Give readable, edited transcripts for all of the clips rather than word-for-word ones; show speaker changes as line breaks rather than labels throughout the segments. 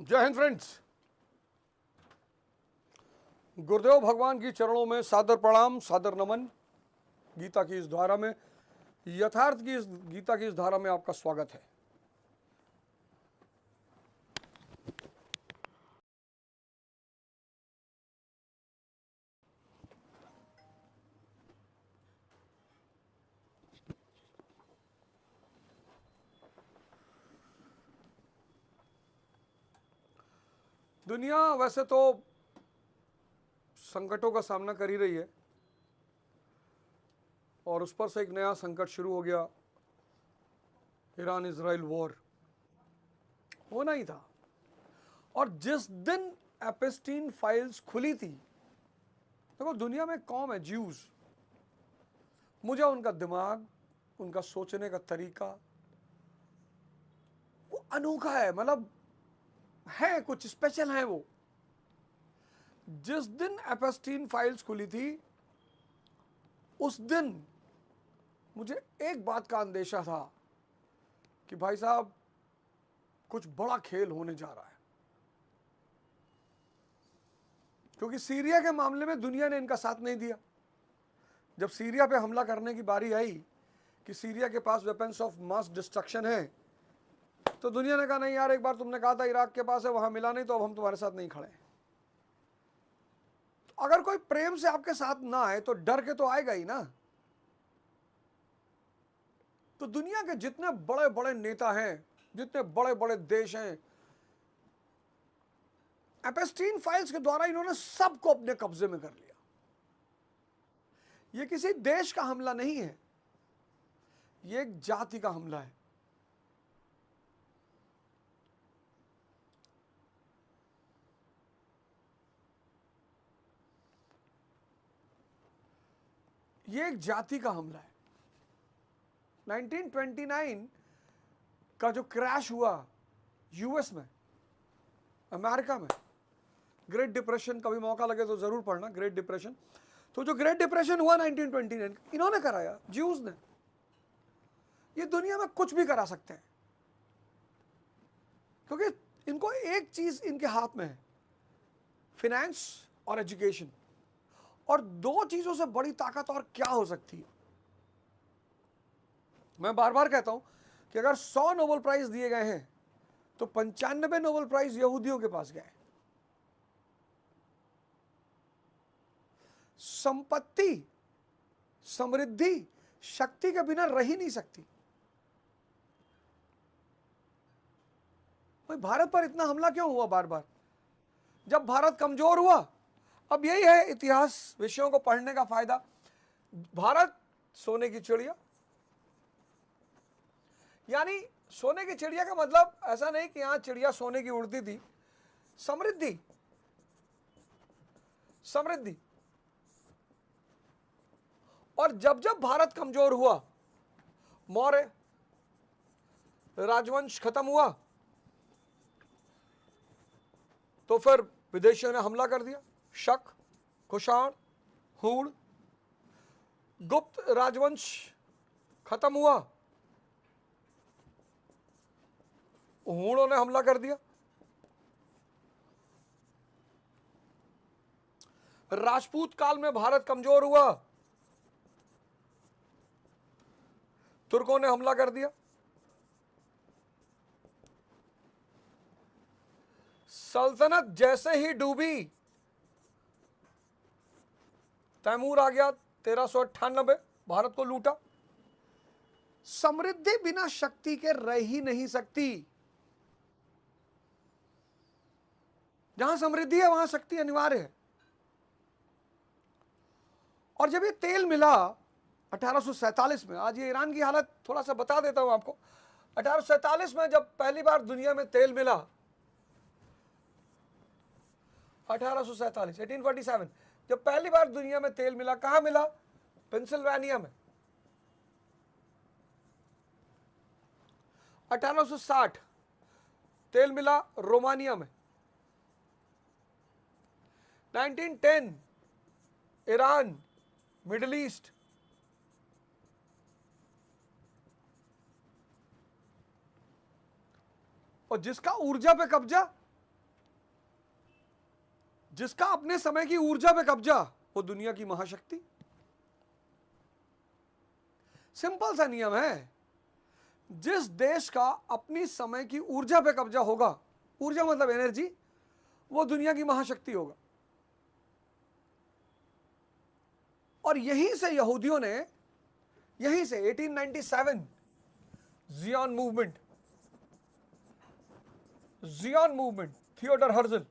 जय हिंद फ्रेंड्स। गुरुदेव भगवान की चरणों में सादर प्रणाम, सादर नमन। गीता की इस धारा में, यथार्थ की इस गीता की इस धारा में आपका स्वागत है। दुनिया वैसे तो संकटों का सामना कर ही रही है और उस पर से एक नया संकट शुरू हो गया। ईरान इजराइल वॉर होना ही था। और जिस दिन एपेस्टीन फाइल्स खुली थी, देखो दुनिया में कौम है ज्यूज, मुझे उनका दिमाग, उनका सोचने का तरीका वो अनोखा है, मतलब है कुछ स्पेशल है वो। जिस दिन एपेस्टीन फाइल्स खुली थी उस दिन मुझे एक बात का अंदेशा था कि भाई साहब कुछ बड़ा खेल होने जा रहा है, क्योंकि सीरिया के मामले में दुनिया ने इनका साथ नहीं दिया। जब सीरिया पे हमला करने की बारी आई कि सीरिया के पास वेपन्स ऑफ मास डिस्ट्रक्शन है, तो दुनिया ने कहा नहीं यार, एक बार तुमने कहा था इराक के पास है, वहां मिला नहीं, तो अब हम तुम्हारे साथ नहीं खड़े। तो अगर कोई प्रेम से आपके साथ ना आए तो डर के तो आएगा ही ना। तो दुनिया के जितने बड़े बड़े नेता हैं, जितने बड़े बड़े देश हैं, एपेस्टीन फाइल्स के द्वारा इन्होंने सबको अपने कब्जे में कर लिया। यह किसी देश का हमला नहीं है, यह एक जाति का हमला है। यह एक जाति का हमला है। 1929 का जो क्रैश हुआ यूएस में, अमेरिका में, ग्रेट डिप्रेशन, कभी मौका लगे तो जरूर पढ़ना ग्रेट डिप्रेशन। तो जो ग्रेट डिप्रेशन हुआ 1929, इन्होंने कराया, ज्यूज ने। ये दुनिया में कुछ भी करा सकते हैं, क्योंकि इनको एक चीज इनके हाथ में है, फिनेंस और एजुकेशन। और दो चीजों से बड़ी ताकत और क्या हो सकती है। मैं बार बार कहता हूं कि अगर 100 नोबेल प्राइज दिए गए हैं तो 95 नोबेल प्राइज यहूदियों के पास गए। संपत्ति, समृद्धि शक्ति के बिना रह ही नहीं सकती। भाई भारत पर इतना हमला क्यों हुआ बार बार? जब भारत कमजोर हुआ, अब यही है इतिहास विषयों को पढ़ने का फायदा। भारत सोने की चिड़िया, यानी सोने की चिड़िया का मतलब ऐसा नहीं कि यहां चिड़िया सोने की उड़ती थी। समृद्धि, समृद्धि। और जब जब भारत कमजोर हुआ, मौर्य राजवंश खत्म हुआ, तो फिर विदेशियों ने हमला कर दिया। शक, कुषाण, हूण। गुप्त राजवंश खत्म हुआ, हूणों ने हमला कर दिया। राजपूत काल में भारत कमजोर हुआ, तुर्कों ने हमला कर दिया। सल्तनत जैसे ही डूबी, तैमूर आ गया 1398, भारत को लूटा। समृद्धि बिना शक्ति के रह ही नहीं सकती। जहां समृद्धि है वहां शक्ति अनिवार्य है। और जब ये तेल मिला 1847 में, आज ये ईरान की हालत थोड़ा सा बता देता हूं आपको। 1847 में जब पहली बार दुनिया में तेल मिला, 1847 जब पहली बार दुनिया में तेल मिला, कहां मिला? पेंसिल्वेनिया में। 1860 तेल मिला रोमानिया में। 1910 ईरान, मिडिल ईस्ट। और जिसका ऊर्जा पे कब्जा, जिसका अपने समय की ऊर्जा पे कब्जा, वो दुनिया की महाशक्ति। सिंपल सा नियम है, जिस देश का अपनी समय की ऊर्जा पे कब्जा होगा, ऊर्जा मतलब एनर्जी, वो दुनिया की महाशक्ति होगा। और यहीं से यहूदियों ने, यहीं से 1897 जियोन मूवमेंट, थियोडर हर्जल,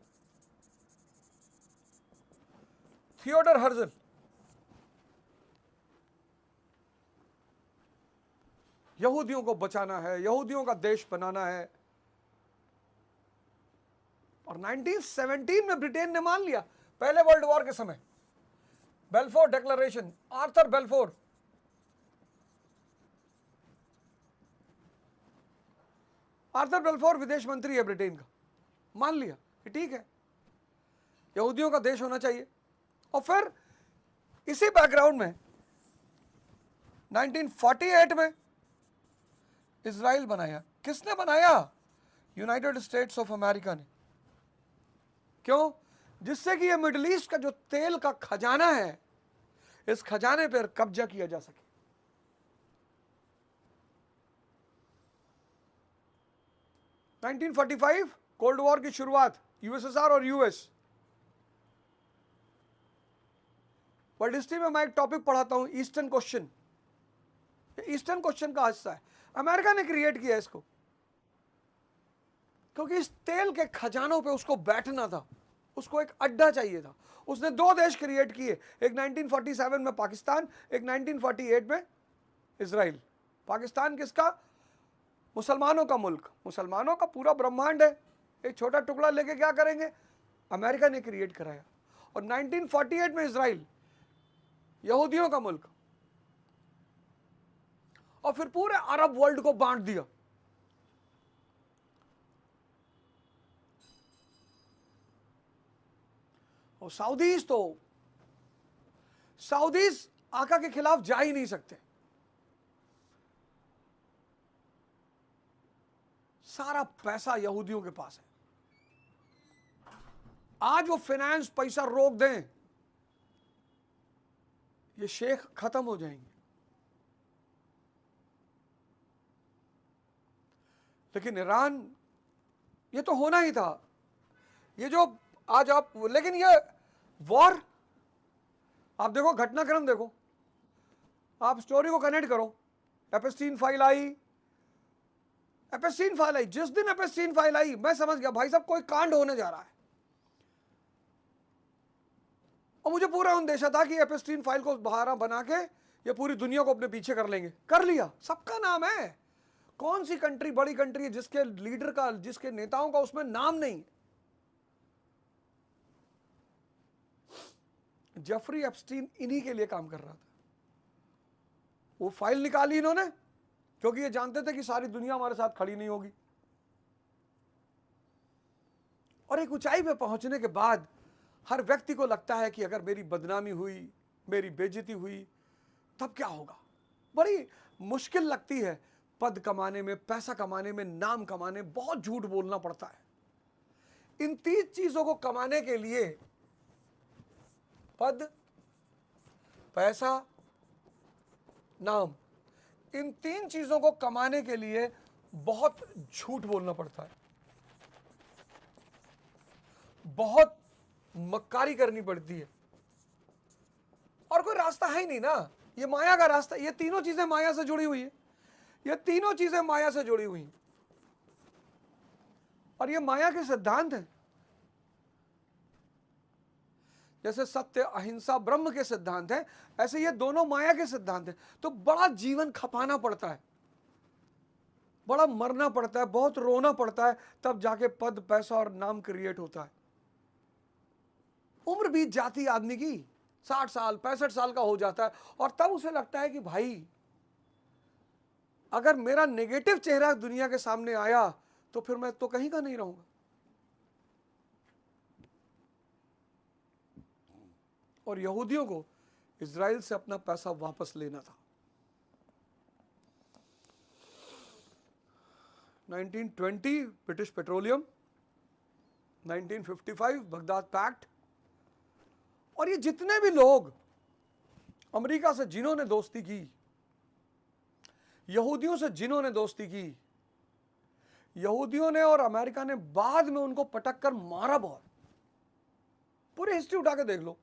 यहूदियों को बचाना है, यहूदियों का देश बनाना है। और 1917 में ब्रिटेन ने मान लिया, पहले वर्ल्ड वॉर के समय, Balfour declaration, Arthur Balfour. Arthur Balfour विदेश मंत्री है ब्रिटेन का, मान लिया कि ठीक है, यहूदियों का देश होना चाहिए। और फिर इसी बैकग्राउंड में 1948 में इजराइल बनाया। किसने बनाया? यूनाइटेड स्टेट्स ऑफ अमेरिका ने। क्यों? जिससे कि ये मिडिल ईस्ट का जो तेल का खजाना है, इस खजाने पर कब्जा किया जा सके। – 1945 कोल्ड वॉर की शुरुआत, यूएसएसआर और यूएस। वर्ल्ड हिस्ट्री में मैं एक टॉपिक पढ़ाता हूं, ईस्टर्न क्वेश्चन। ईस्टर्न क्वेश्चन का हिस्सा है, अमेरिका ने क्रिएट किया इसको, क्योंकि इस तेल के खजानों पे उसको बैठना था, उसको एक अड्डा चाहिए था। उसने दो देश क्रिएट किए, एक 1947 में पाकिस्तान, एक 1948 में इजराइल। पाकिस्तान किसका? मुसलमानों का मुल्क, मुसलमानों का पूरा ब्रह्मांड है, एक छोटा टुकड़ा लेके क्या करेंगे? अमेरिका ने क्रिएट कराया। और 1948 में इजराइल, यहूदियों का मुल्क। और फिर पूरे अरब वर्ल्ड को बांट दिया। और सऊदीज आका के खिलाफ जा ही नहीं सकते। सारा पैसा यहूदियों के पास है। आज वो फाइनेंस पैसा रोक दें, ये शेख खत्म हो जाएंगे। लेकिन ईरान, ये तो होना ही था। ये जो आज आप, लेकिन ये वॉर, आप देखो घटनाक्रम देखो, आप स्टोरी को कनेक्ट करो। एपेस्टीन फाइल आई, जिस दिन एपेस्टीन फाइल आई, मैं समझ गया भाई साहब कोई कांड होने जा रहा है। और मुझे पूरा अंदेशा था कि एपेस्टीन फाइल को बहाना बना के ये पूरी दुनिया को अपने पीछे कर लेंगे। कर लिया, सबका नाम है। कौन सी कंट्री बड़ी कंट्री है जिसके लीडर का, जिसके नेताओं का उसमें नाम नहीं? जेफरी एप्स्टीन इन्हीं के लिए काम कर रहा था। वो फाइल निकाली इन्होंने, क्योंकि ये जानते थे कि सारी दुनिया हमारे साथ खड़ी नहीं होगी। और एक ऊंचाई पे पहुंचने के बाद हर व्यक्ति को लगता है कि अगर मेरी बदनामी हुई, मेरी बेइज्जती हुई, तब क्या होगा। बड़ी मुश्किल लगती है पद कमाने में, पैसा कमाने में, नाम कमाने, बहुत झूठ बोलना पड़ता है। इन 3 चीजों को कमाने के लिए, पद, पैसा, नाम, इन 3 चीजों को कमाने के लिए बहुत झूठ बोलना पड़ता है, बहुत मक्कारी करनी पड़ती है। और कोई रास्ता है ही नहीं ना, ये माया का रास्ता। ये तीनों चीजें माया से जुड़ी हुई है, ये तीनों चीजें माया से जुड़ी हुई हैं। और ये माया के सिद्धांत हैं। जैसे सत्य, अहिंसा ब्रह्म के सिद्धांत हैं, ऐसे ये दोनों माया के सिद्धांत हैं। तो बड़ा जीवन खपाना पड़ता है, बड़ा मरना पड़ता है, बहुत रोना पड़ता है, तब जाके पद, पैसा और नाम क्रिएट होता है। उम्र बीत जाती आदमी की, 60 साल 65 साल का हो जाता है, और तब उसे लगता है कि भाई अगर मेरा नेगेटिव चेहरा दुनिया के सामने आया तो फिर मैं तो कहीं का नहीं रहूंगा। और यहूदियों को इजराइल से अपना पैसा वापस लेना था। 1920 ब्रिटिश पेट्रोलियम, 1955 बगदाद पैक्ट, और ये जितने भी लोग अमेरिका से जिन्होंने दोस्ती की, यहूदियों से जिन्होंने दोस्ती की, यहूदियों ने और अमेरिका ने बाद में उनको पटक कर मारा बहुत। पूरी हिस्ट्री उठा के देख लो।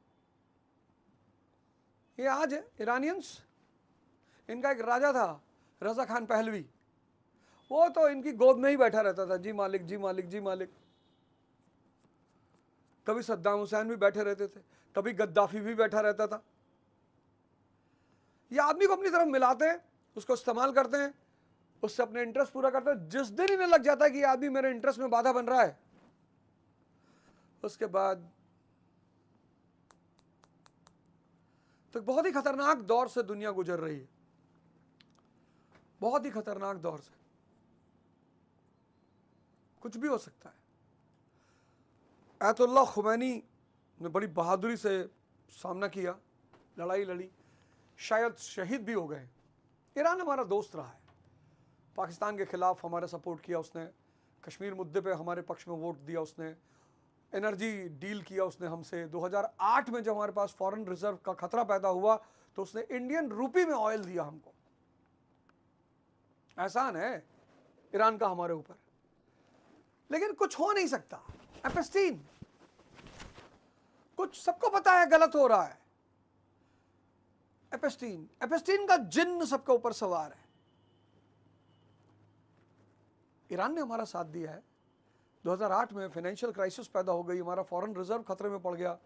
ये आज है ईरानियंस, इनका एक राजा था रजा खान पहलवी, वो तो इनकी गोद में ही बैठा रहता था, जी मालिक जी मालिक जी मालिक। कभी सद्दाम हुसैन भी बैठे रहते थे, कभी गद्दाफी भी बैठा रहता था। ये आदमी को अपनी तरफ मिलाते हैं, उसको इस्तेमाल करते हैं, उससे अपने इंटरेस्ट पूरा करते हैं। जिस दिन इन्हें लग जाता है कि ये आदमी मेरे इंटरेस्ट में बाधा बन रहा है, उसके बाद तो बहुत ही खतरनाक दौर से दुनिया गुजर रही है, बहुत ही खतरनाक दौर से। कुछ भी हो सकता है। आयतुल्लाह खुमैनी ने बड़ी बहादुरी से सामना किया, लड़ाई लड़ी, शायद शहीद भी हो गए। ईरान हमारा दोस्त रहा है, पाकिस्तान के खिलाफ हमारा सपोर्ट किया उसने, कश्मीर मुद्दे पे हमारे पक्ष में वोट दिया उसने, एनर्जी डील किया उसने हमसे। 2008 में जब हमारे पास फॉरेन रिजर्व का खतरा पैदा हुआ तो उसने इंडियन रूपी में ऑयल दिया हमको। एहसान है ईरान का हमारे ऊपर, लेकिन कुछ हो नहीं सकता। एपेस्टीन, कुछ सबको पता है गलत हो रहा है। एपेस्टीन का जिन्न सबके ऊपर सवार है। ईरान ने हमारा साथ दिया है। 2008 में फाइनेंशियल क्राइसिस पैदा हो गई, हमारा फॉरेन रिजर्व खतरे में पड़ गया,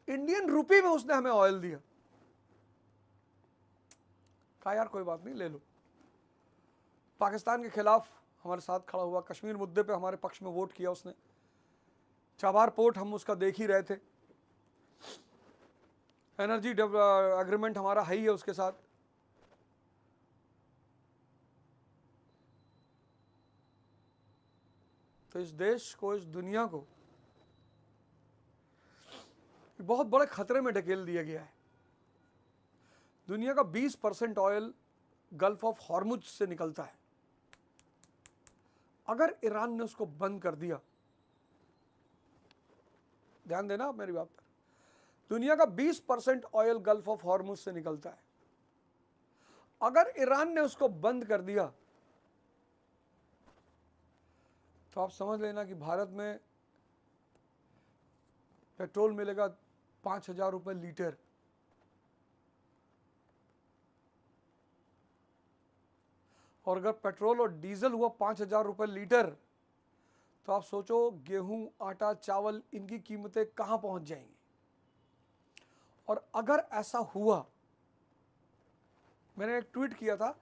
इंडियन रूपी में उसने हमें ऑयल दिया। कहा यार कोई बात नहीं, ले लो। पाकिस्तान के खिलाफ हमारे साथ खड़ा हुआ, कश्मीर मुद्दे पे हमारे पक्ष में वोट किया उसने। चाबार पोर्ट हम उसका देख ही रहे थे, एनर्जी एग्रीमेंट हमारा है ही है उसके साथ। तो इस देश को, इस दुनिया को बहुत बड़े खतरे में ढकेल दिया गया है। दुनिया का 20% ऑयल गल्फ ऑफ हॉर्मुज से निकलता है। अगर ईरान ने उसको बंद कर दिया, ध्यान देना आप मेरी बात पर, दुनिया का 20% ऑयल गल्फ ऑफ हॉर्मुज से निकलता है। अगर ईरान ने उसको बंद कर दिया तो आप समझ लेना कि भारत में पेट्रोल मिलेगा 5,000 रुपये लीटर। और अगर पेट्रोल और डीजल हुआ 5,000 रुपये लीटर, तो आप सोचो गेहूं, आटा, चावल, इनकी कीमतें कहां पहुंच जाएंगी। और अगर ऐसा हुआ, मैंने एक ट्वीट किया था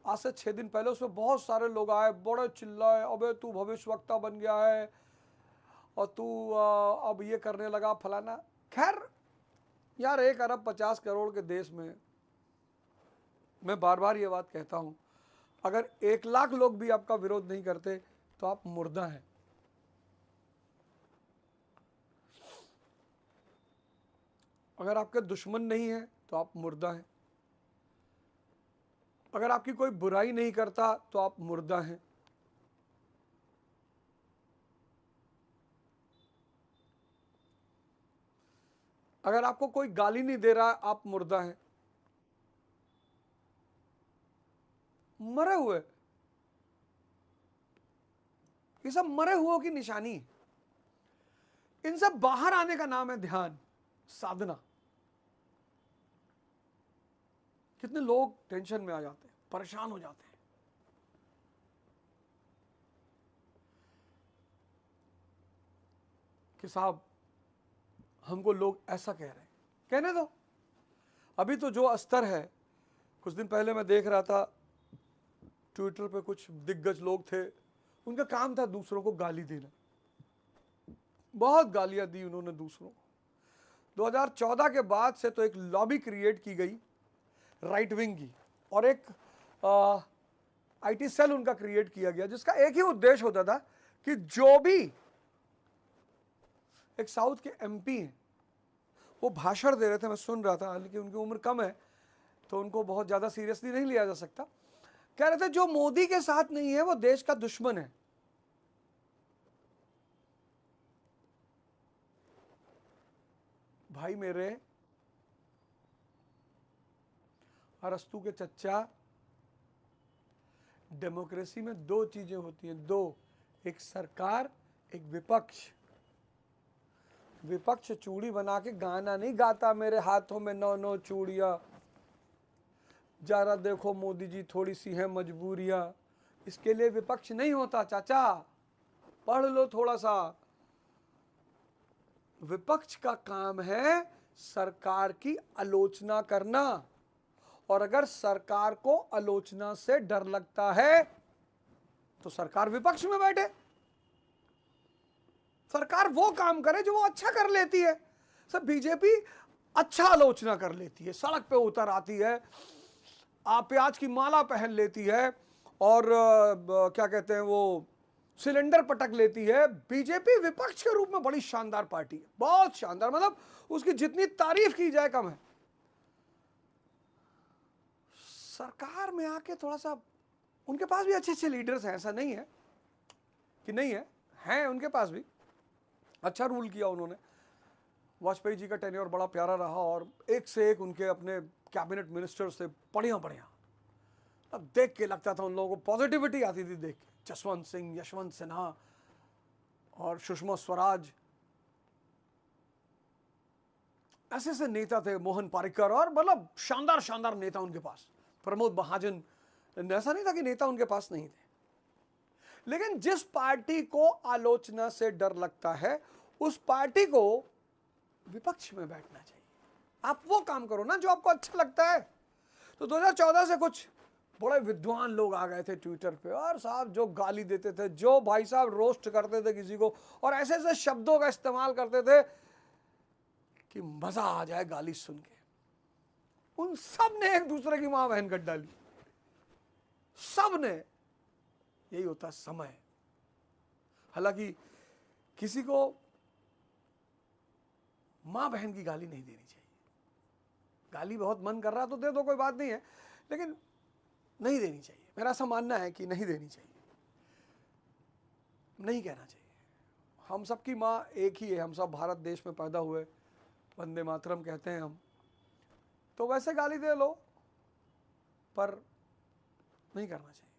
आज से 6 दिन पहले, उसमें बहुत सारे लोग आए, बड़े चिल्लाए, अबे तू भविष्यवक्ता बन गया है और तू अब ये करने लगा फलाना। खैर यार, 1 अरब 50 करोड़ के देश में मैं बार बार ये बात कहता हूं, अगर 1 लाख लोग भी आपका विरोध नहीं करते तो आप मुर्दा हैं। अगर आपके दुश्मन नहीं है तो आप मुर्दा हैं। अगर आपकी कोई बुराई नहीं करता तो आप मुर्दा हैं। अगर आपको कोई गाली नहीं दे रहा, आप मुर्दा हैं। मरे हुए, ये सब मरे हुओं की निशानी है। इनसे बाहर आने का नाम है ध्यान, साधना। कितने लोग टेंशन में आ जाते हैं, परेशान हो जाते हैं। कि साहब हमको लोग ऐसा कह रहे हैं, कहने दो। अभी तो जो स्तर है, कुछ दिन पहले मैं देख रहा था ट्विटर पे, कुछ दिग्गज लोग थे, उनका काम था दूसरों को गाली देना। बहुत गालियां दी उन्होंने दूसरों को। 2014 के बाद से तो एक लॉबी क्रिएट की गई राइट विंग की, और एक आईटी सेल उनका क्रिएट किया गया, जिसका एक ही उद्देश्य होता था कि जो भी एक साउथ के एमपी हैं, वो भाषण दे रहे थे, मैं सुन रहा था, हालांकि उनकी उम्र कम है तो उनको बहुत ज़्यादा सीरियसली नहीं लिया जा सकता। कह रहे थे जो मोदी के साथ नहीं है वो देश का दुश्मन है। भाई मेरे, अरस्तु के चच्चा, डेमोक्रेसी में दो चीजें होती हैं, दो, एक सरकार, एक विपक्ष। विपक्ष चूड़ी बना के गाना नहीं गाता, मेरे हाथों में 9 चूड़ियां, जरा देखो मोदी जी थोड़ी सी है मजबूरियां। इसके लिए विपक्ष नहीं होता चाचा, पढ़ लो थोड़ा सा। विपक्ष का काम है सरकार की आलोचना करना, और अगर सरकार को आलोचना से डर लगता है तो सरकार विपक्ष में बैठे, सरकार वो काम करे जो वो अच्छा कर लेती है। सब बीजेपी अच्छा आलोचना कर लेती है, सड़क पे उतर आती है, प्याज की माला पहन लेती है, और क्या कहते हैं वो, सिलेंडर पटक लेती है। बीजेपी विपक्ष के रूप में बड़ी शानदार पार्टी है, बहुत शानदार, मतलब उसकी जितनी तारीफ की जाए कम है। सरकार में आके थोड़ा सा, उनके पास भी अच्छे अच्छे लीडर्स हैं, ऐसा नहीं है कि नहीं है, हैं उनके पास भी, अच्छा रूल किया उन्होंने। वाजपेयी जी का टेन्योर बड़ा प्यारा रहा, और एक से एक उनके अपने कैबिनेट मिनिस्टर्स थे बढ़िया बढ़िया। अब देख के लगता था उन लोगों को पॉजिटिविटी आती थी देख के। जसवंत सिंह, यशवंत सिन्हा और सुषमा स्वराज, ऐसे ऐसे नेता थे, मोहन पारिकर, और मतलब शानदार शानदार नेता उनके पास, प्रमोद महाजन। ऐसा नहीं था कि नेता उनके पास नहीं थे, लेकिन जिस पार्टी को आलोचना से डर लगता है उस पार्टी को विपक्ष में बैठना चाहिए। आप वो काम करो ना जो आपको अच्छा लगता है। तो 2014 से कुछ बड़े विद्वान लोग आ गए थे ट्विटर पे, और साहब जो गाली देते थे, जो भाई साहब रोस्ट करते थे किसी को, और ऐसे ऐसे शब्दों का इस्तेमाल करते थे कि मजा आ जाए गाली सुन के। उन सब ने एक दूसरे की मां बहन कट डाली, सब ने। यही होता समय। हालांकि किसी को मां बहन की गाली नहीं देनी चाहिए। गाली बहुत मन कर रहा तो दे दो, कोई बात नहीं है, लेकिन नहीं देनी चाहिए। मेरा ऐसा मानना है कि नहीं देनी चाहिए, नहीं कहना चाहिए। हम सबकी माँ एक ही है, हम सब भारत देश में पैदा हुए, वंदे मातरम कहते हैं हम, तो वैसे गाली दे लो, पर नहीं करना चाहिए।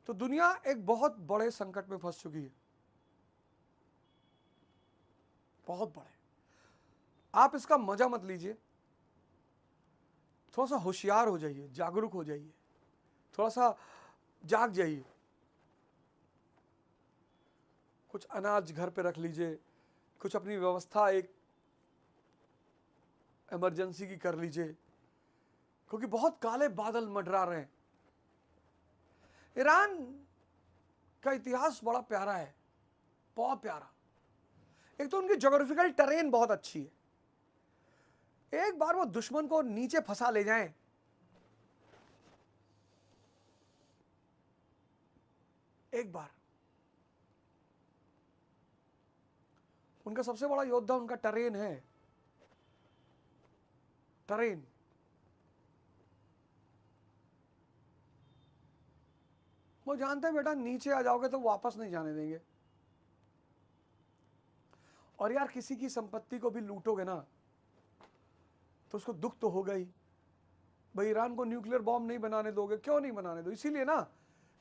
तो दुनिया एक बहुत बड़े संकट में फंस चुकी है, बहुत बड़े। आप इसका मजा मत लीजिए, थोड़ा सा होशियार हो जाइए, जागरूक हो जाइए, थोड़ा सा जाग जाइए। कुछ अनाज घर पे रख लीजिए, कुछ अपनी व्यवस्था एक इमरजेंसी की कर लीजिए, क्योंकि बहुत काले बादल मंडरा रहे हैं। ईरान का इतिहास बड़ा प्यारा है, बहुत प्यारा। एक तो उनकी ज्योग्राफिकल टेरेन बहुत अच्छी है। एक बार वो दुश्मन को नीचे फंसा ले जाएं, एक बार, उनका सबसे बड़ा योद्धा उनका टेरेन है, टेरेन। वो जानते हैं बेटा नीचे आ जाओगे तो वापस नहीं जाने देंगे। और यार किसी की संपत्ति को भी लूटोगे ना तो उसको दुख तो होगा ही। भाई ईरान को न्यूक्लियर बॉम्ब नहीं बनाने दोगे, क्यों नहीं बनाने दो? इसीलिए ना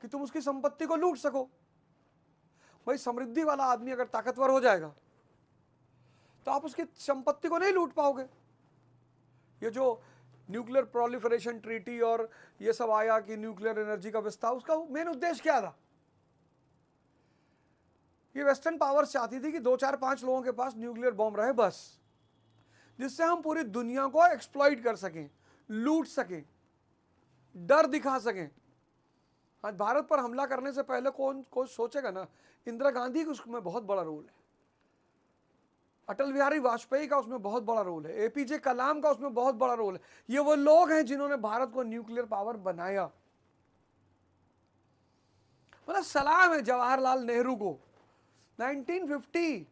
कि तुम उसकी संपत्ति को लूट सको। भाई समृद्धि वाला आदमी अगर ताकतवर हो जाएगा तो आप उसकी संपत्ति को नहीं लूट पाओगे। ये जो न्यूक्लियर प्रोलिफरेशन ट्रीटी और ये सब आया कि न्यूक्लियर एनर्जी का विस्तार, उसका मेन उद्देश्य क्या था? ये वेस्टर्न पावर्स चाहती थी कि 2 4 5 लोगों के पास न्यूक्लियर बॉम्ब रहे बस, जिससे हम पूरी दुनिया को एक्सप्लॉइट कर सकें, लूट सकें, डर दिखा सकें। आज भारत पर हमला करने से पहले कौन सोचेगा ना, इंदिरा गांधी का उसमें बहुत बड़ा रोल है, अटल बिहारी वाजपेयी का उसमें बहुत बड़ा रोल है, एपीजे कलाम का उसमें बहुत बड़ा रोल है। ये वो लोग हैं जिन्होंने भारत को न्यूक्लियर पावर बनाया। मतलब सलाम है जवाहरलाल नेहरू को। 1950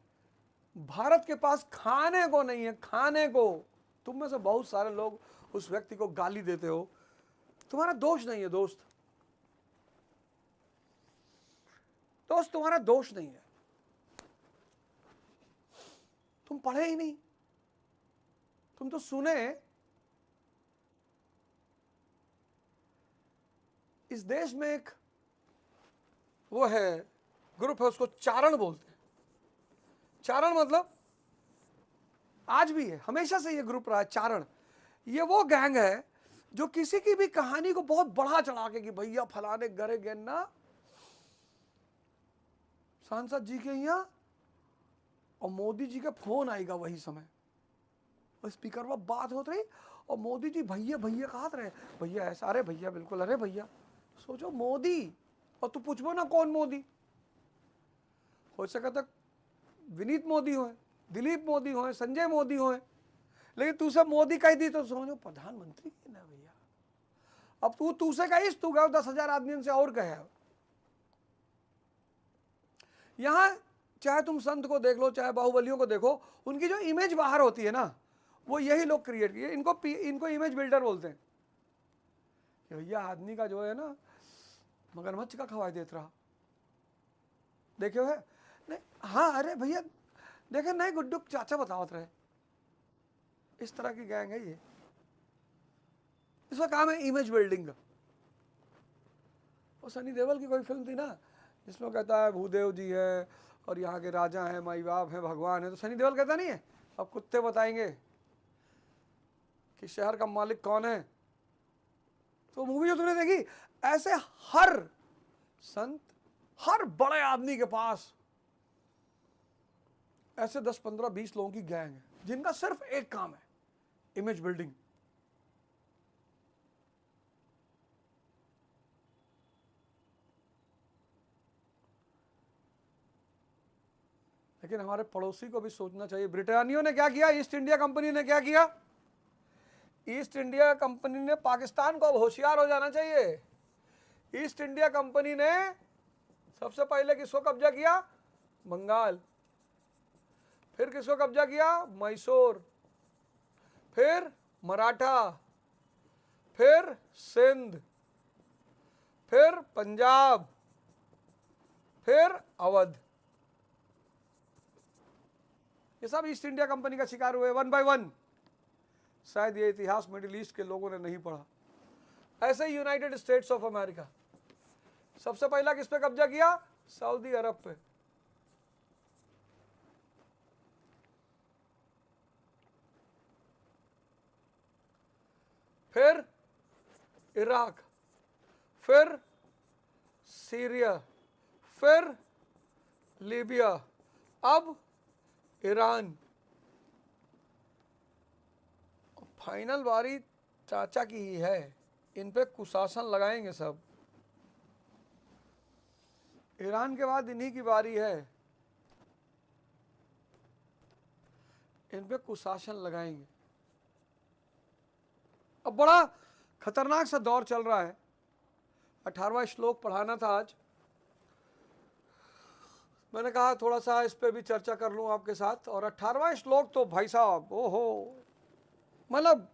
भारत के पास खाने को नहीं है, खाने को। तुम में से बहुत सारे लोग उस व्यक्ति को गाली देते हो, तुम्हारा दोष नहीं है दोस्त, तुम्हारा दोष नहीं है, तुम पढ़े ही नहीं, तुम तो सुने, इस देश में एक वो है ग्रुप है, उसको चारण बोलते हैं। चारण मतलब आज भी है, हमेशा से ये ग्रुप रहा है चारण। ये वो गैंग है जो किसी की भी कहानी को बहुत बढ़ा चढ़ा के कि भैया फलाने गरे गए ना सांसद जी के यहाँ और मोदी जी का फोन आएगा वही समय, और स्पीकर पर बात होती रही और मोदी जी भैया भैया कहा रहे, भैया ऐसा, अरे भैया बिल्कुल, अरे भैया। सोचो मोदी, और तू पूछबो ना कौन मोदी, हो सका तक विनीत मोदी हो, दिलीप मोदी हो, संजय मोदी हो, लेकिन तू सब मोदी कह दी तो समझो प्रधानमंत्री ना भैया। अब तू से कहीस, तू गए 10,000 आदमी से और कहे। यहां चाहे तुम संत को देख लो, चाहे बाहुबलियों को देखो, उनकी जो इमेज बाहर होती है ना, वो यही लोग क्रिएट किए। इनको इमेज बिल्डर बोलते हैं। भैया आदमी का जो है ना मगरमच्छ का खवाई देता रहा, देखे है नहीं, हाँ अरे भैया देखे नहीं, गुड्डू चाचा बतावत रहे। इस तरह की गैंग है ये, इसका काम है इमेज बिल्डिंग का। और सनी देओल की कोई फिल्म थी ना जिसमें कहता है भूदेव जी है और यहाँ के राजा हैं, माई बाप है, भगवान है, तो सनी देओल कहता नहीं है अब कुत्ते बताएंगे कि शहर का मालिक कौन है। तो मूवी जो तुमने देखी, ऐसे हर संत, हर बड़े आदमी के पास ऐसे 10, 15, 20 लोगों की गैंग है जिनका सिर्फ एक काम है, इमेज बिल्डिंग। लेकिन हमारे पड़ोसी को भी सोचना चाहिए। ब्रिटानिया ने क्या किया, ईस्ट इंडिया कंपनी ने क्या किया, ईस्ट इंडिया कंपनी ने पाकिस्तान को अब होशियार हो जाना चाहिए। ईस्ट इंडिया कंपनी ने सबसे पहले किसको कब्जा किया, बंगाल, फिर किसको कब्जा किया, मैसूर, फिर मराठा, फिर सिंध, फिर पंजाब, फिर अवध। ये सब ईस्ट इंडिया कंपनी का शिकार हुए 1 by 1। शायद ये इतिहास मिडिल ईस्ट के लोगों ने नहीं पढ़ा। ऐसे ही यूनाइटेड स्टेट्स ऑफ अमेरिका, सबसे पहला किस पे कब्जा किया, सऊदी अरब पे, फिर इराक, फिर सीरिया, फिर लीबिया, अब ईरान। फाइनल बारी चाचा की ही है, इन पे कुशासन लगाएंगे सब। ईरान के बाद इन्हीं की बारी है, इन पे कुशासन लगाएंगे। अब बड़ा खतरनाक सा दौर चल रहा है। 18वां श्लोक पढ़ाना था आज, मैंने कहा थोड़ा सा इस पे भी चर्चा कर लूं आपके साथ। और 18वां श्लोक तो भाई साहब ओहो, मतलब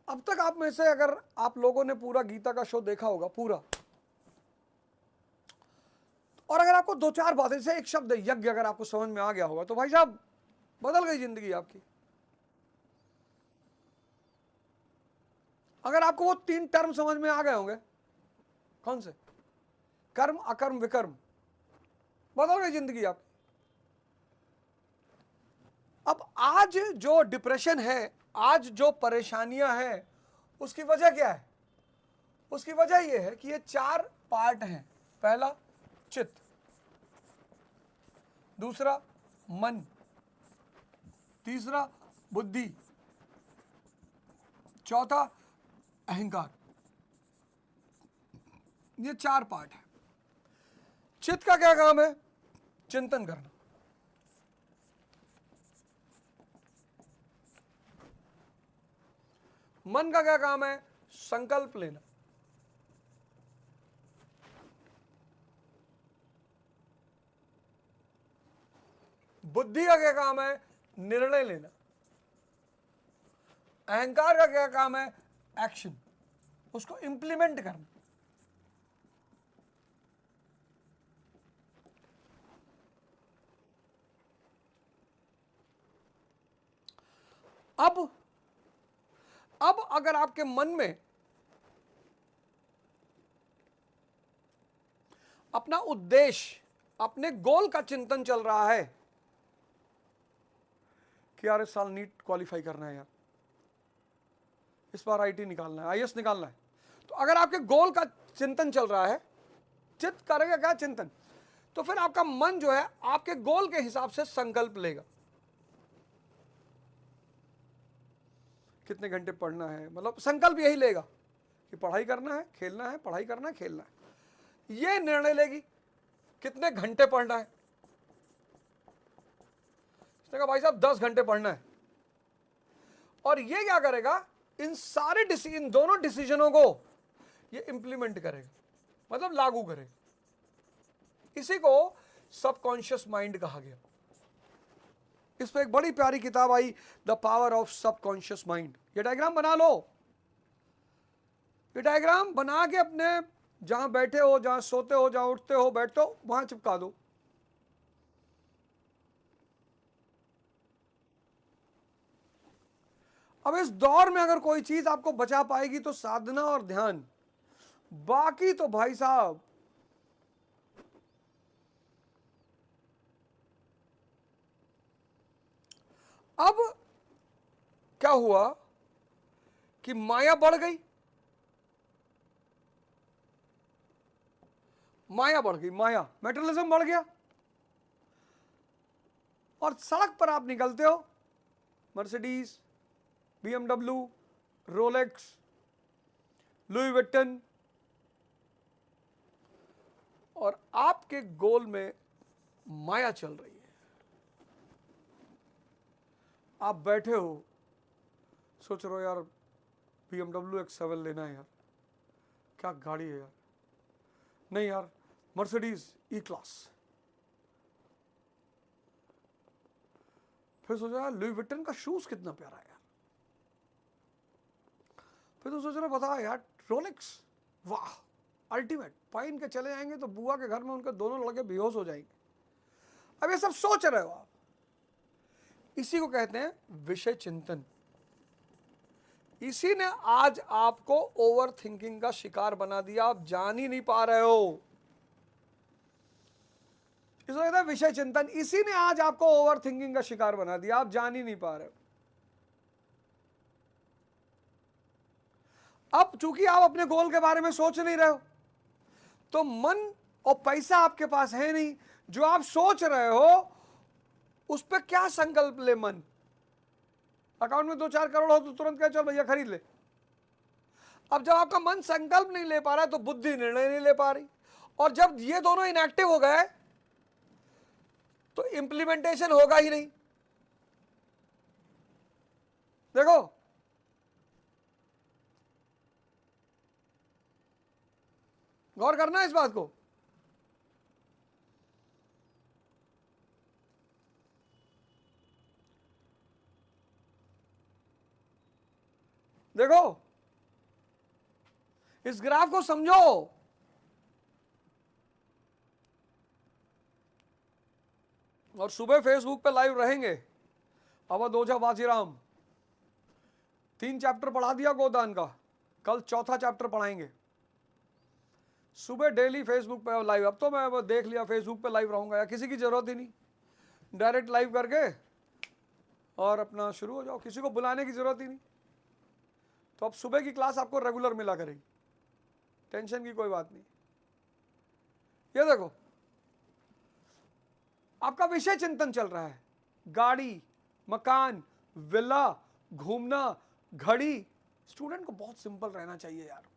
अब तक आप में से अगर आप लोगों ने पूरा गीता का शो देखा होगा पूरा, और अगर आपको 2-4 बातें से एक शब्द यज्ञ अगर आपको समझ में आ गया होगा तो भाई साहब बदल गई जिंदगी आपकी। अगर आपको वो 3 टर्म समझ में आ गए होंगे, कौन से, कर्म, अकर्म, विकर्म, बदल गई जिंदगी आपकी। अब आज जो डिप्रेशन है, आज जो परेशानियां हैं, उसकी वजह क्या है, उसकी वजह यह है कि ये 4 पार्ट हैं। पहला चित्त, दूसरा मन, तीसरा बुद्धि, चौथा अहंकार। ये 4 पार्ट है। चित्त का क्या काम है, चिंतन करना। मन का क्या काम है, संकल्प लेना। बुद्धि का क्या काम है, निर्णय लेना। अहंकार का क्या काम है, एक्शन, उसको इंप्लीमेंट करना। अब अगर आपके मन में अपना उद्देश्य, अपने गोल का चिंतन चल रहा है कि यार इस साल नीट क्वालिफाई करना है, यार इस बार आईटी निकालना है, आईएएस निकालना है, तो अगर आपके गोल का चिंतन चल रहा है, चित्त करेगा क्या चिंतन, तो फिर आपका मन जो है आपके गोल के हिसाब से संकल्प लेगा। कितने घंटे पढ़ना है, मतलब संकल्प यही लेगा कि पढ़ाई करना है, खेलना है, पढ़ाई करना है, खेलना है। ये निर्णय लेगी कितने घंटे पढ़ना है। उसने कहा भाई साहब 10 घंटे पढ़ना है, और ये क्या करेगा, इन दोनों डिसीजनों को ये इंप्लीमेंट करेगा, मतलब लागू करेगा। इसी को सबकॉन्शियस माइंड कहा गया। इस पर एक बड़ी प्यारी किताब आई, the power of subconscious mind. ये डायग्राम बना लो, ये डायग्राम बना के अपने जहां बैठे हो, जहां सोते हो, जहां उठते हो, बैठते हो, वहां चिपका दो। अब इस दौर में अगर कोई चीज आपको बचा पाएगी तो साधना और ध्यान, बाकी तो भाई साहब अब क्या हुआ कि माया बढ़ गई, माया बढ़ गई, माया मेटेरियलिज्म बढ़ गया, और सड़क पर आप निकलते हो, मर्सिडीज, बीएमडब्ल्यू, रोलेक्स, लुई विट्टन, और आपके गोल में माया चल रही है। आप बैठे हो, सोच रहे हो यार BMW X7 लेना है, यार क्या गाड़ी है यार, नहीं यार मर्सिडीज E-क्लास। फिर सोचा यार लुई विट्टन का शूज कितना प्यारा है यार, फिर तो सोच रहे बता यार रोलेक्स, वाह अल्टीमेट, पाइन के चले जाएंगे तो बुआ के घर में उनके दोनों लड़के बेहोश हो जाएंगे। अब ये सब सोच रहे हो आप, इसी को कहते हैं विषय चिंतन। इसी ने आज आपको ओवर थिंकिंग का शिकार बना दिया, आप जान ही नहीं पा रहे हो। इसको कहते हैं विषय चिंतन। इसी ने आज आपको ओवर थिंकिंग का शिकार बना दिया, आप जान ही नहीं पा रहे हो। अब चूंकि आप अपने गोल के बारे में सोच नहीं रहे हो, तो मन और पैसा आपके पास है नहीं, जो आप सोच रहे हो उस पर क्या संकल्प ले। मन अकाउंट में 2-4 करोड़ हो तो तुरंत कह चल भैया खरीद ले। अब जब आपका मन संकल्प नहीं ले पा रहा है तो बुद्धि निर्णय नहीं ले पा रही, और जब ये दोनों इनएक्टिव हो गए तो इंप्लीमेंटेशन होगा ही नहीं। देखो गौर करना है इस बात को। देखो इस ग्राफ को समझो। और सुबह फेसबुक पे लाइव रहेंगे, अवध ओझा बाजीराम, 3 चैप्टर पढ़ा दिया गोदान का, कल 4था चैप्टर पढ़ाएंगे। सुबह डेली फेसबुक पे लाइव। अब तो मैं देख लिया फेसबुक पे लाइव रहूंगा, या किसी की जरूरत ही नहीं, डायरेक्ट लाइव करके और अपना शुरू हो जाओ, किसी को बुलाने की जरूरत ही नहीं। तो अब सुबह की क्लास आपको रेगुलर मिला करेगी, टेंशन की कोई बात नहीं। ये देखो आपका विषय चिंतन चल रहा है, गाड़ी, मकान, विला, घूमना, घड़ी। स्टूडेंट को बहुत सिंपल रहना चाहिए यार।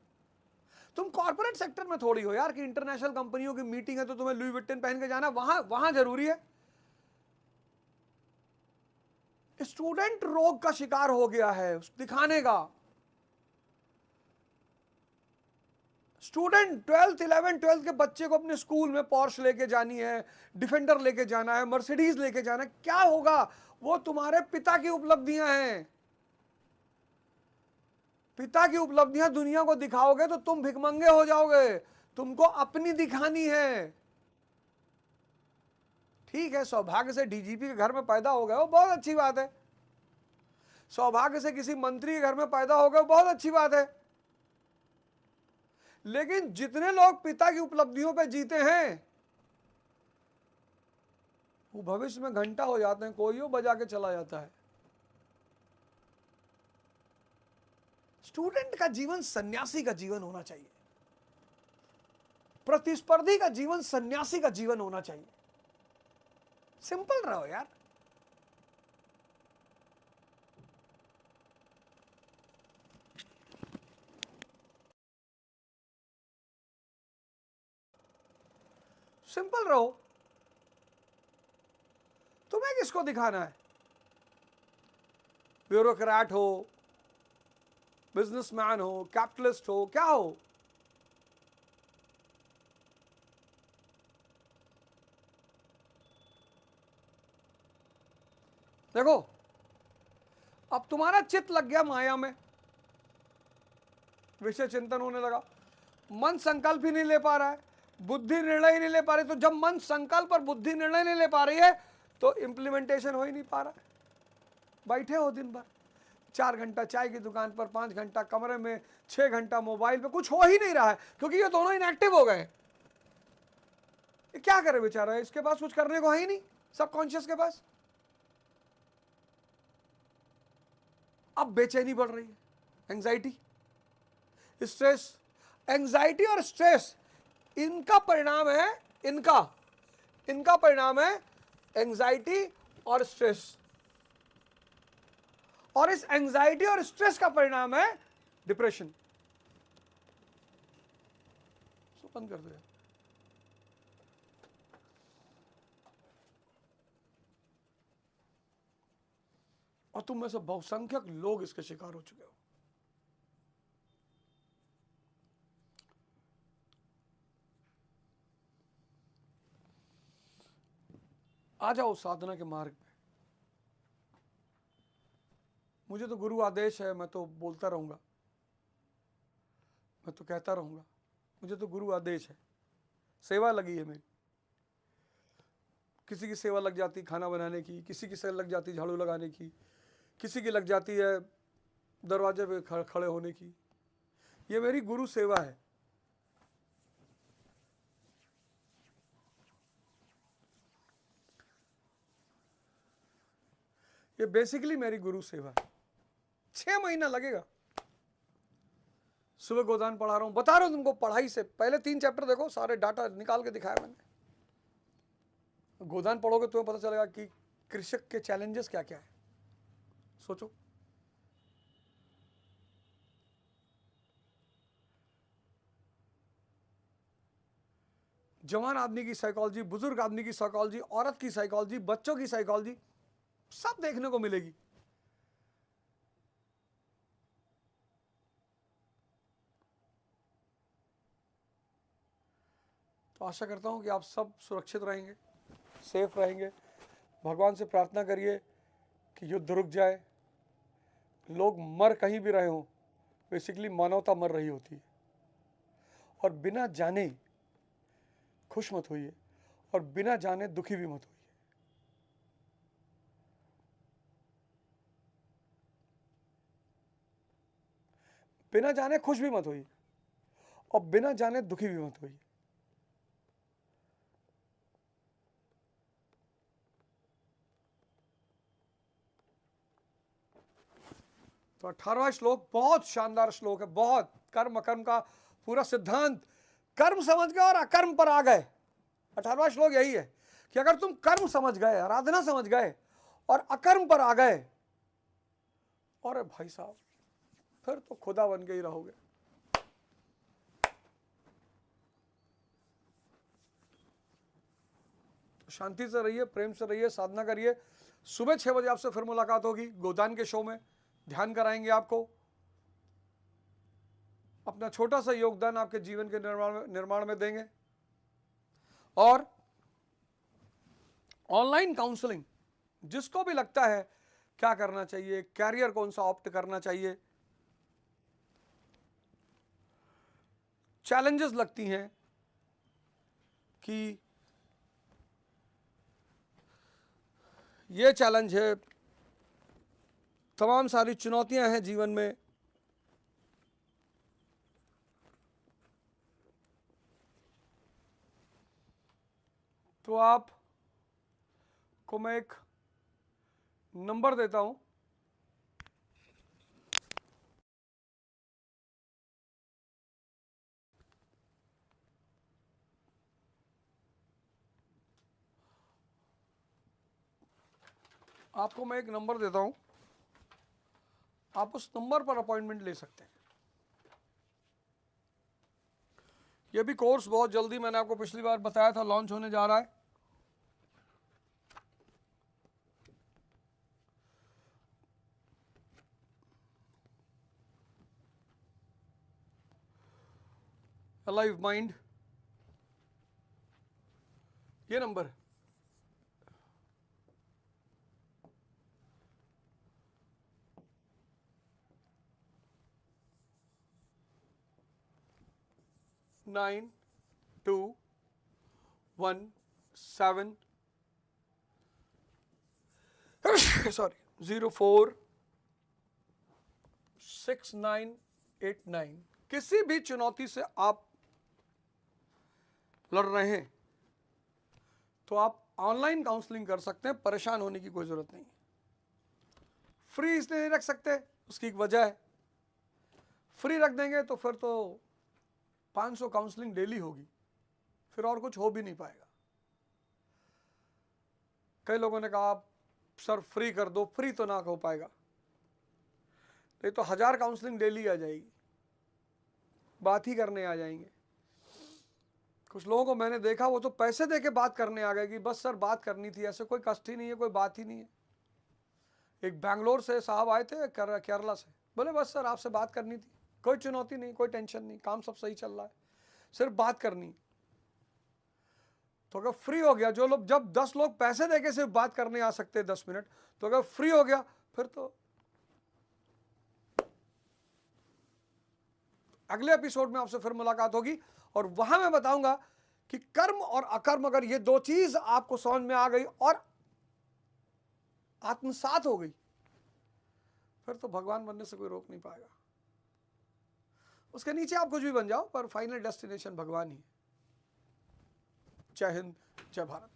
तुम कॉर्पोरेट सेक्टर में थोड़ी हो यार कि इंटरनेशनल कंपनियों की मीटिंग है तो तुम्हें लुई विट्टन पहन के जाना, वहां जरूरी है। स्टूडेंट रोग का शिकार हो गया है दिखाने का। स्टूडेंट 12th 11th 12th के बच्चे को अपने स्कूल में पोर्श लेके जानी है, डिफेंडर लेके जाना है, मर्सिडीज लेके जाना है, क्या होगा? वो तुम्हारे पिता की उपलब्धियां हैं। पिता की उपलब्धियां दुनिया को दिखाओगे तो तुम भिखमंगे हो जाओगे, तुमको अपनी दिखानी है। ठीक है, सौभाग्य से डीजीपी के घर में पैदा हो गए हो, बहुत अच्छी बात है, सौभाग्य से किसी मंत्री के घर में पैदा हो गए, बहुत अच्छी बात है, लेकिन जितने लोग पिता की उपलब्धियों पे जीते हैं वो भविष्य में घंटा हो जाते हैं, कोई बजा के चला जाता है। स्टूडेंट का जीवन सन्यासी का जीवन होना चाहिए, प्रतिस्पर्धी का जीवन सन्यासी का जीवन होना चाहिए। सिंपल रहो यार। सिंपल रहो। तुम्हें किसको दिखाना है? ब्यूरोक्रेट हो, बिजनेसमैन हो, कैपिटलिस्ट हो, क्या हो? देखो, अब तुम्हारा चित्त लग गया माया में, विषय चिंतन होने लगा, मन संकल्प ही नहीं ले पा रहा है, बुद्धि निर्णय ही नहीं ले पा रही। तो जब मन संकल्प और बुद्धि निर्णय नहीं ले पा रही है तो इंप्लीमेंटेशन हो ही नहीं पा रहा है। बैठे हो दिन भर, 4 घंटा चाय की दुकान पर, 5 घंटा कमरे में, 6 घंटा मोबाइल पे, कुछ हो ही नहीं रहा है, क्योंकि ये दोनों इनएक्टिव हो गए। ये क्या करे बेचारा, इसके पास कुछ करने को है ही नहीं, सबकॉन्शियस के पास। अब बेचैनी बढ़ रही है, एंजाइटी, स्ट्रेस। एंजाइटी और स्ट्रेस इनका परिणाम है, इनका परिणाम है एंजाइटी और स्ट्रेस, और इस एंजाइटी और स्ट्रेस का परिणाम है डिप्रेशन। बंद कर दो। और तुम में से बहुसंख्यक लोग इसके शिकार हो चुके हो। आ जाओ साधना के मार्ग पे। मुझे तो गुरु आदेश है, मैं तो बोलता रहूंगा, मैं तो कहता रहूंगा, मुझे तो गुरु आदेश है। सेवा लगी है मेरी, किसी की सेवा लग जाती खाना बनाने की, किसी की सेवा लग जाती झाड़ू लगाने की, किसी की लग जाती है दरवाजे पे खड़े होने की। ये मेरी गुरु सेवा है। ये बेसिकली मेरी गुरु सेवा है। 6 महीना लगेगा। सुबह गोदान पढ़ा रहा हूं, बता रहा हूं तुमको, पढ़ाई से पहले 3 चैप्टर देखो, सारे डाटा निकाल के दिखाया मैंने। गोदान पढ़ोगे तुम्हें पता चलेगा कि कृषक के चैलेंजेस क्या क्या है। सोचो, जवान आदमी की साइकोलॉजी, बुजुर्ग आदमी की साइकोलॉजी, औरत की साइकोलॉजी, बच्चों की साइकोलॉजी, सब देखने को मिलेगी। तो आशा करता हूं कि आप सब सुरक्षित रहेंगे, सेफ रहेंगे। भगवान से प्रार्थना करिए कि युद्ध रुक जाए। लोग मर कहीं भी रहे हों, बेसिकली मानवता मर रही होती है। और बिना जाने खुश मत होइए, और बिना जाने दुखी भी मत होइए। बिना जाने खुश भी मत होइए, और बिना जाने दुखी भी मत होइए। तो 18वां श्लोक बहुत शानदार श्लोक है, बहुत। कर्म अकर्म का पूरा सिद्धांत, कर्म समझ गए और अकर्म पर आ गए। 18वां श्लोक यही है कि अगर तुम कर्म समझ गए, आराधना समझ गए और अकर्म पर आ गए, और भाई साहब फिर तो खुदा बन के ही रहोगे। तो शांति से रहिए, प्रेम से रहिए, साधना करिए। सुबह 6 बजे आपसे फिर मुलाकात होगी गोदान के शो में। ध्यान कराएंगे आपको, अपना छोटा सा योगदान आपके जीवन के निर्माण में देंगे। और ऑनलाइन काउंसलिंग, जिसको भी लगता है क्या करना चाहिए, कैरियर कौन सा ऑप्ट करना चाहिए, चैलेंजेस लगती हैं कि ये चैलेंज है तमाम सारी चुनौतियां हैं जीवन में, तो आप को मैं एक नंबर देता हूं, आपको मैं एक नंबर देता हूं, आप उस नंबर पर अपॉइंटमेंट ले सकते हैं। ये भी कोर्स बहुत जल्दी, मैंने आपको पिछली बार बताया था, लॉन्च होने जा रहा है। अलाइव माइंड, ये नंबर है। Nine 217 sorry 046989। किसी भी चुनौती से आप लड़ रहे हैं तो आप ऑनलाइन काउंसलिंग कर सकते हैं, परेशान होने की कोई जरूरत नहीं। फ्री इसलिए नहीं रख सकते, उसकी एक वजह है। फ्री रख देंगे तो फिर तो 500 काउंसलिंग डेली होगी, फिर और कुछ हो भी नहीं पाएगा। कई लोगों ने कहा आप सर फ्री कर दो, फ्री तो ना हो पाएगा, नहीं तो 1000 काउंसलिंग डेली आ जाएगी, बात ही करने आ जाएंगे। कुछ लोगों को मैंने देखा वो तो पैसे दे के बात करने आ गए कि बस सर बात करनी थी, ऐसे कोई कष्ट ही नहीं है, कोई बात ही नहीं है। एक बैंगलोर से साहब आए थे, केरला से, बोले बस सर आपसे बात करनी थी, कोई चुनौती नहीं, कोई टेंशन नहीं, काम सब सही चल रहा है, सिर्फ बात करनी है। तो अगर फ्री हो गया, जो लोग, जब 10 लोग पैसे देके सिर्फ बात करने आ सकते हैं 10 मिनट, तो अगर फ्री हो गया फिर तो अगले एपिसोड में आपसे फिर मुलाकात होगी और वहां मैं बताऊंगा कि कर्म और अकर्म, अगर ये दो चीज आपको समझ में आ गई और आत्मसात हो गई, फिर तो भगवान बनने से कोई रोक नहीं पाएगा। उसके नीचे आप कुछ भी बन जाओ, पर फाइनल डेस्टिनेशन भगवान ही है। जय हिंद, जय भारत।